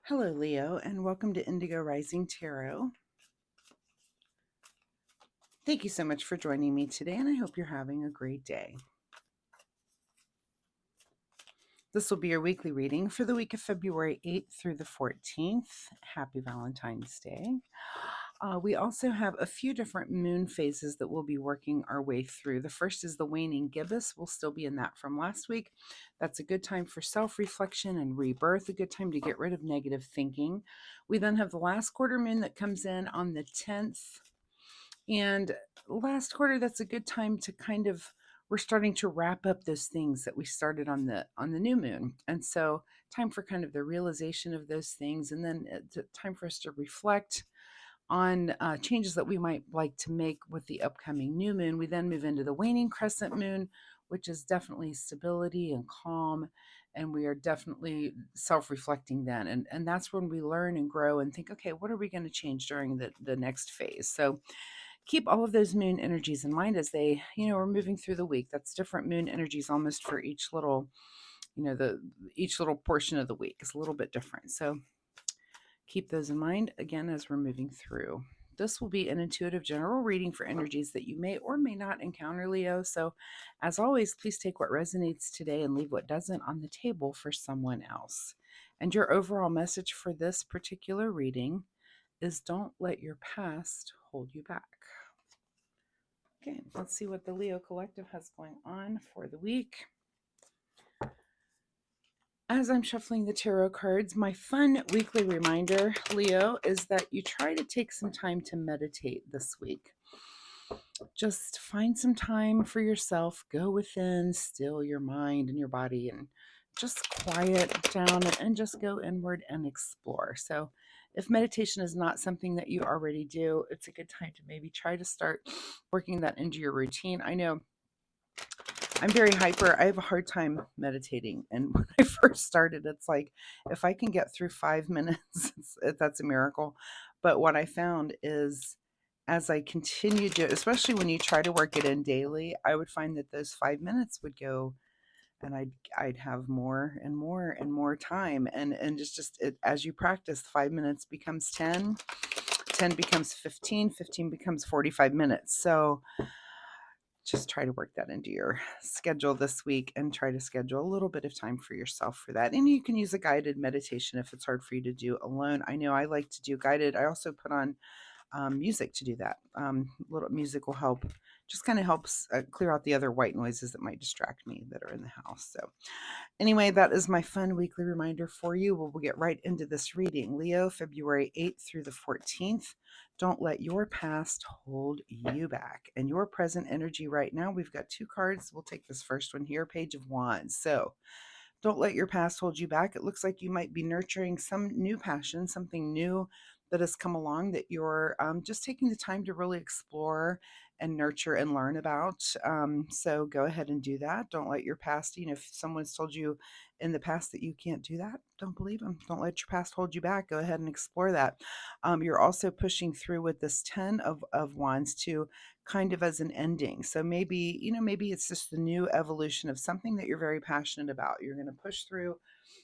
Hello, Leo, and welcome to Indigo Rising Tarot. Thank you so much for joining me today, and I hope you're having a great day. This will be your weekly reading for the week of February 8th through the 14th. Happy Valentine's Day. We also have a few different moon phases that we'll be working our way through. The first is the waning gibbous. We'll still be in that from last week. That's a good time for self-reflection and rebirth, a good time to get rid of negative thinking. We then have the last quarter moon that comes in on the 10th. And last quarter, that's a good time to we're starting to wrap up those things that we started on the new moon. And so time for kind of the realization of those things, and then it's time for us to reflect on changes that we might like to make with the upcoming new moon. We then move into the waning crescent moon, which is definitely stability and calm. And we are definitely self-reflecting then. And that's when we learn and grow and think, okay, what are we going to change during the next phase? So keep all of those moon energies in mind as they, we're moving through the week. That's different moon energies almost for each little, each little portion of the week is a little bit different. So keep those in mind again as we're moving through. This will be an intuitive general reading for energies that you may or may not encounter, Leo. So, as always, please take what resonates today and leave what doesn't on the table for someone else. And your overall message for this particular reading is don't let your past hold you back. Okay, let's see what the Leo Collective has going on for the week. As I'm shuffling the tarot cards, my fun weekly reminder, Leo, is that you try to take some time to meditate this week. Just find some time for yourself, go within, still your mind and your body, and just quiet down and just go inward and explore. So if meditation is not something that you already do, it's a good time to maybe try to start working that into your routine. I know I'm very hyper. I have a hard time meditating. And when I first started, it's like, if I can get through 5 minutes, that's a miracle. But what I found is as I continued to, especially when you try to work it in daily, I would find that those 5 minutes would go and I'd have more and more and more time. And as you practice, 5 minutes becomes 10, 10 becomes 15, 15 becomes 45 minutes. So just try to work that into your schedule this week and try to schedule a little bit of time for yourself for that. And you can use a guided meditation if it's hard for you to do alone. I know I like to do guided. I also put on music to do that. Little music will help, just kind of helps clear out the other white noises that might distract me that are in the house. So anyway, that is my fun weekly reminder for you. We'll get right into this reading. Leo, February 8th through the 14th. Don't let your past hold you back. And your present energy right now, we've got two cards. We'll take this first one here, Page of Wands. So don't let your past hold you back. It looks like you might be nurturing some new passion, something new that has come along that you're just taking the time to really explore and nurture and learn about. So go ahead and do that. Don't let your past, if someone's told you in the past that you can't do that, don't believe them. Don't let your past hold you back. Go ahead and explore that. You're also pushing through with this 10 of Wands to kind of as an ending. So maybe it's just the new evolution of something that you're very passionate about. You're going to push through,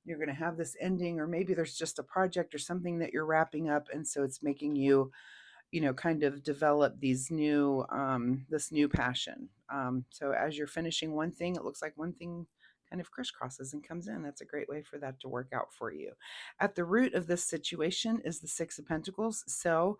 you're going to have this ending, or maybe there's just a project or something that you're wrapping up. And so it's making you, kind of develop these new, this new passion. So as you're finishing one thing, it looks like one thing kind of crisscrosses and comes in. That's a great way for that to work out for you. At the root of this situation is the Six of Pentacles. So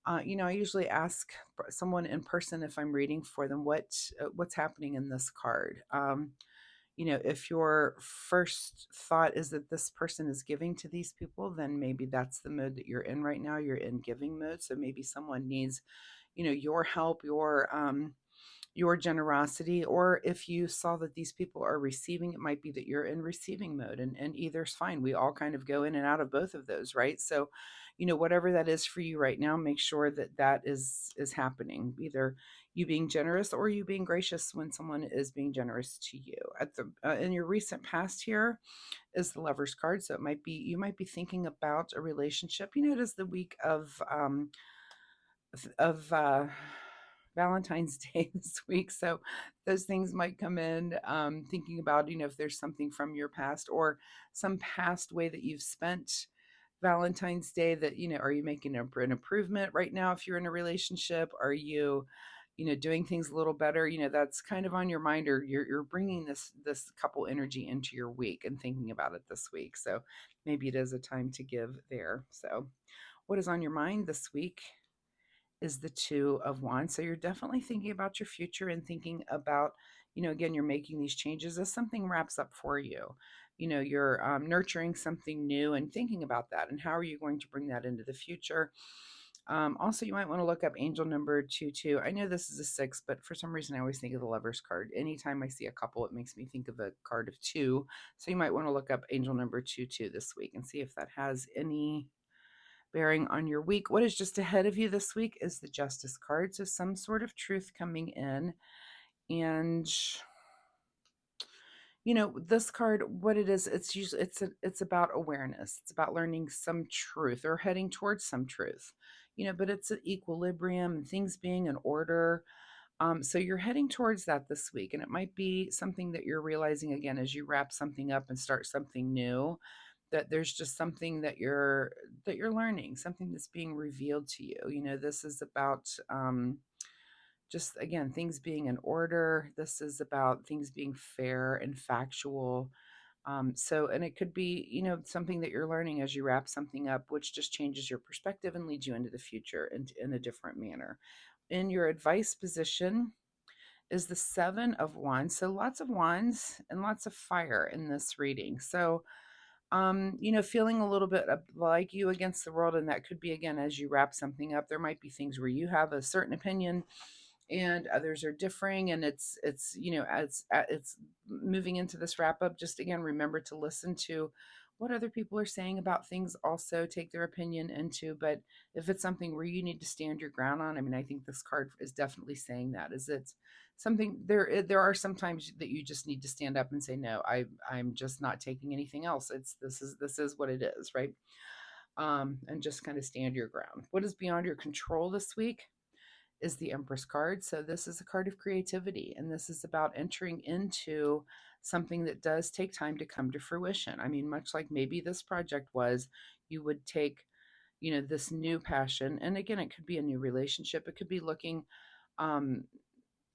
I usually ask someone in person if I'm reading for them what's happening in this card. If your first thought is that this person is giving to these people, then maybe that's the mode that you're in right now. You're in giving mode, so maybe someone needs, your help, your generosity. Or if you saw that these people are receiving, it might be that you're in receiving mode, and either's fine. We all kind of go in and out of both of those, right? So whatever that is for you right now, make sure that is happening, either you being generous or you being gracious when someone is being generous to you. At the in your recent past here is the Lover's card. So you might be thinking about a relationship. It is the week of Valentine's Day this week. So those things might come in, thinking about, if there's something from your past or some past way that you've spent Valentine's Day that, are you making an improvement right now if you're in a relationship? Are you, doing things a little better? That's kind of on your mind, or you're bringing this couple energy into your week and thinking about it this week. So maybe it is a time to give there. So what is on your mind this week is the Two of Wands. So you're definitely thinking about your future and thinking about, again, you're making these changes as something wraps up for you. You're nurturing something new and thinking about that. And how are you going to bring that into the future? Also, you might want to look up angel number 22. I know this is a six, but for some reason, I always think of the Lover's card. Anytime I see a couple, it makes me think of a card of two. So you might want to look up angel number 22 this week and see if that has any bearing on your week. What is just ahead of you this week is the Justice card. So some sort of truth coming in. And this card, what it is, it's usually it's about awareness. It's about learning some truth or heading towards some truth. But it's an equilibrium and things being in order. So you're heading towards that this week, and it might be something that you're realizing again as you wrap something up and start something new, that there's just something that you're learning, something that's being revealed to you. This is about just again things being in order. This is about things being fair and factual. So, and it could be, something that you're learning as you wrap something up, which just changes your perspective and leads you into the future in a different manner. In your advice position is the Seven of Wands. So lots of wands and lots of fire in this reading. So feeling a little bit like you against the world, and that could be again as you wrap something up. There might be things where you have a certain opinion and others are differing, and it's as it's moving into this wrap up, just again remember to listen to what other people are saying about things, also take their opinion into. But if it's something where you need to stand your ground on, I mean, I think this card is definitely saying that is it's something there are some times that you just need to stand up and say no, I'm just not taking anything else. It's this is what it is, right? And just kind of stand your ground. What is beyond your control this week is the Empress card. So this is a card of creativity, and this is about entering into something that does take time to come to fruition. I mean, much like maybe this project was, you would take, this new passion, and again, it could be a new relationship. It could be looking um,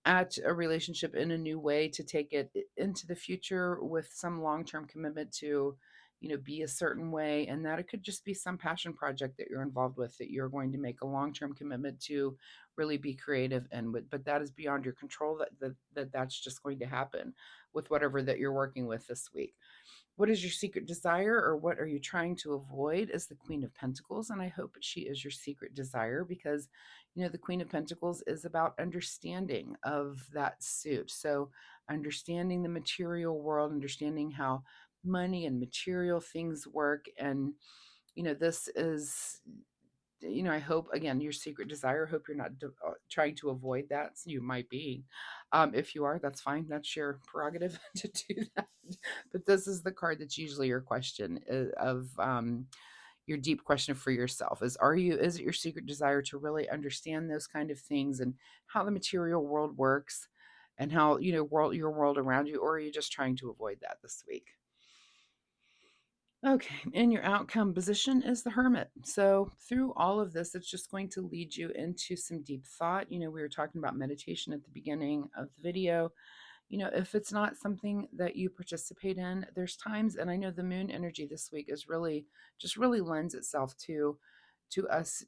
at a relationship in a new way to take it into the future with some long-term commitment to be a certain way, and that it could just be some passion project that you're involved with that you're going to make a long-term commitment to really be creative and with. But that is beyond your control, that's just going to happen with whatever that you're working with this week. What is your secret desire, or what are you trying to avoid, is the Queen of Pentacles. And I hope she is your secret desire, because, the Queen of Pentacles is about understanding of that suit. So, understanding the material world, understanding how money and material things work. And, this is, I hope, again, your secret desire, I hope you're not trying to avoid that. So you might be. If you are, that's fine. That's your prerogative to do that. But this is the card that's usually your question of your deep question for yourself is it your secret desire to really understand those kind of things and how the material world works and how, your world around you, or are you just trying to avoid that this week? Okay, and your outcome position is the Hermit. So, through all of this, it's just going to lead you into some deep thought. We were talking about meditation at the beginning of the video. If it's not something that you participate in, there's times, and I know the moon energy this week is really lends itself to us,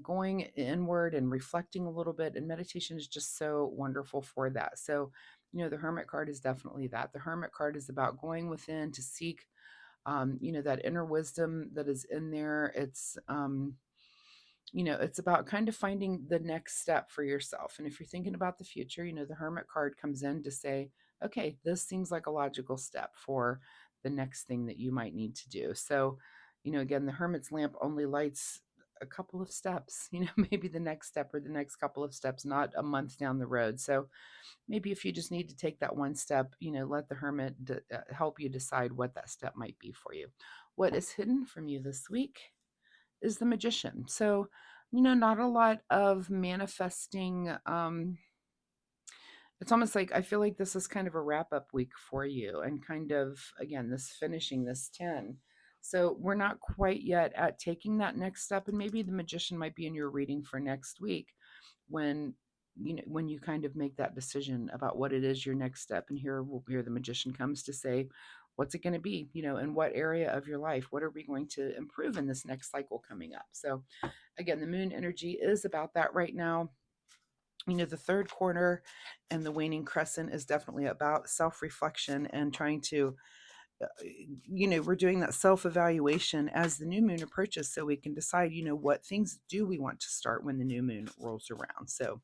going inward and reflecting a little bit. And meditation is just so wonderful for that. So, the Hermit card is definitely that. The Hermit card is about going within to seek that inner wisdom that is in there. It's about kind of finding the next step for yourself. And if you're thinking about the future, the Hermit card comes in to say, okay, this seems like a logical step for the next thing that you might need to do. So, again, the Hermit's lamp only lights a couple of steps, maybe the next step or the next couple of steps, not a month down the road. So maybe if you just need to take that one step, let the Hermit help you decide what that step might be for you. What is hidden from you this week is the Magician. So, not a lot of manifesting. It's almost like I feel like this is kind of a wrap up week for you, and kind of, again, this finishing this 10. So we're not quite yet at taking that next step. And maybe the magician might be in your reading for next week when when you kind of make that decision about what it is your next step. And here the magician comes to say, what's it going to be, in what area of your life, what are we going to improve in this next cycle coming up? So again, the moon energy is about that right now. The third quarter and the waning crescent is definitely about self-reflection and trying to we're doing that self-evaluation as the new moon approaches, so we can decide what things do we want to start when the new moon rolls around. So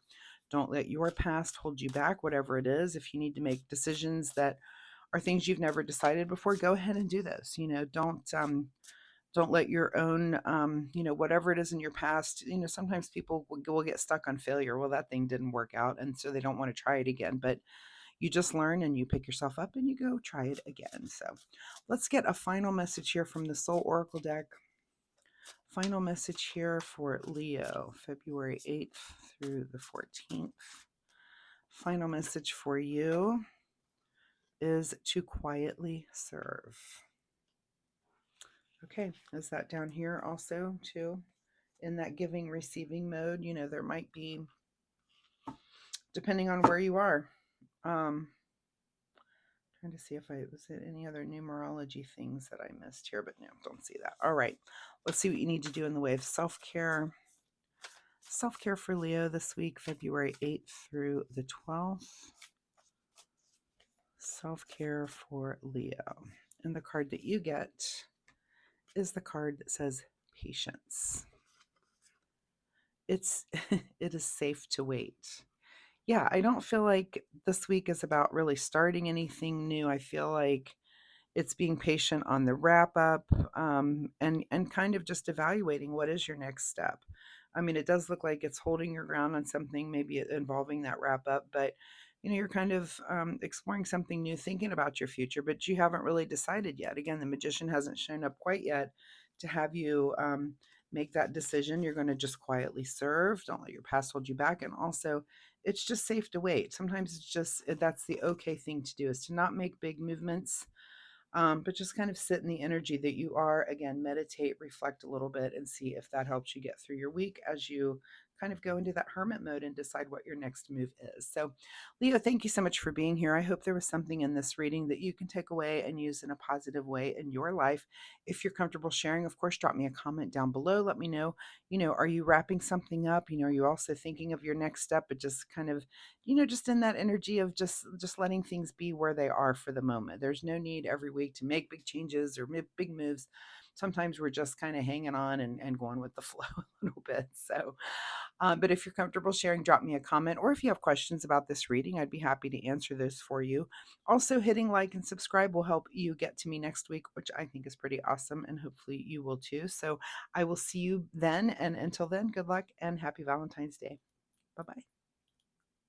don't let your past hold you back, whatever it is. If you need to make decisions that are things you've never decided before, go ahead and do those. Don't let your own whatever it is in your past. Sometimes people will get stuck on failure. Well, that thing didn't work out, and so they don't want to try it again. But you just learn and you pick yourself up and you go try it again. So let's get a final message here from the Soul Oracle deck. Final message here for Leo, February 8th through the 14th. Final message for you is to quietly serve. Okay, is that down here also too? In that giving receiving mode, there might be, depending on where you are, trying to see if was it any other numerology things that I missed here, but no, don't see that. All right, let's see what you need to do in the way of self-care. Self-care for Leo this week, February 8th through the 12th. Self-care for Leo. And the card that you get is the card that says patience. It is safe to wait. Yeah, I don't feel like this week is about really starting anything new. I feel like it's being patient on the wrap up, and kind of just evaluating what is your next step. I mean, it does look like it's holding your ground on something, maybe involving that wrap up, but you're kind of exploring something new, thinking about your future, but you haven't really decided yet. Again, the magician hasn't shown up quite yet to have you make that decision. You're going to just quietly serve. Don't let your past hold you back. And also, it's just safe to wait. Sometimes that's the okay thing to do, is to not make big movements, but just kind of sit in the energy that you are. Again, meditate, reflect a little bit, and see if that helps you get through your week as you kind of go into that hermit mode and decide what your next move is. So, Leo, thank you so much for being here. I hope there was something in this reading that you can take away and use in a positive way in your life. If you're comfortable sharing, of course, drop me a comment down below. Let me know, are you wrapping something up? Are you also thinking of your next step, but just kind of, just in that energy of just letting things be where they are for the moment. There's no need every week to make big changes or big moves. Sometimes we're just kind of hanging on and going with the flow a little bit. So, but if you're comfortable sharing, drop me a comment, or if you have questions about this reading, I'd be happy to answer those for you. Also, hitting like and subscribe will help you get to me next week, which I think is pretty awesome, and hopefully you will too. So I will see you then, and until then, good luck and happy Valentine's Day. Bye-bye.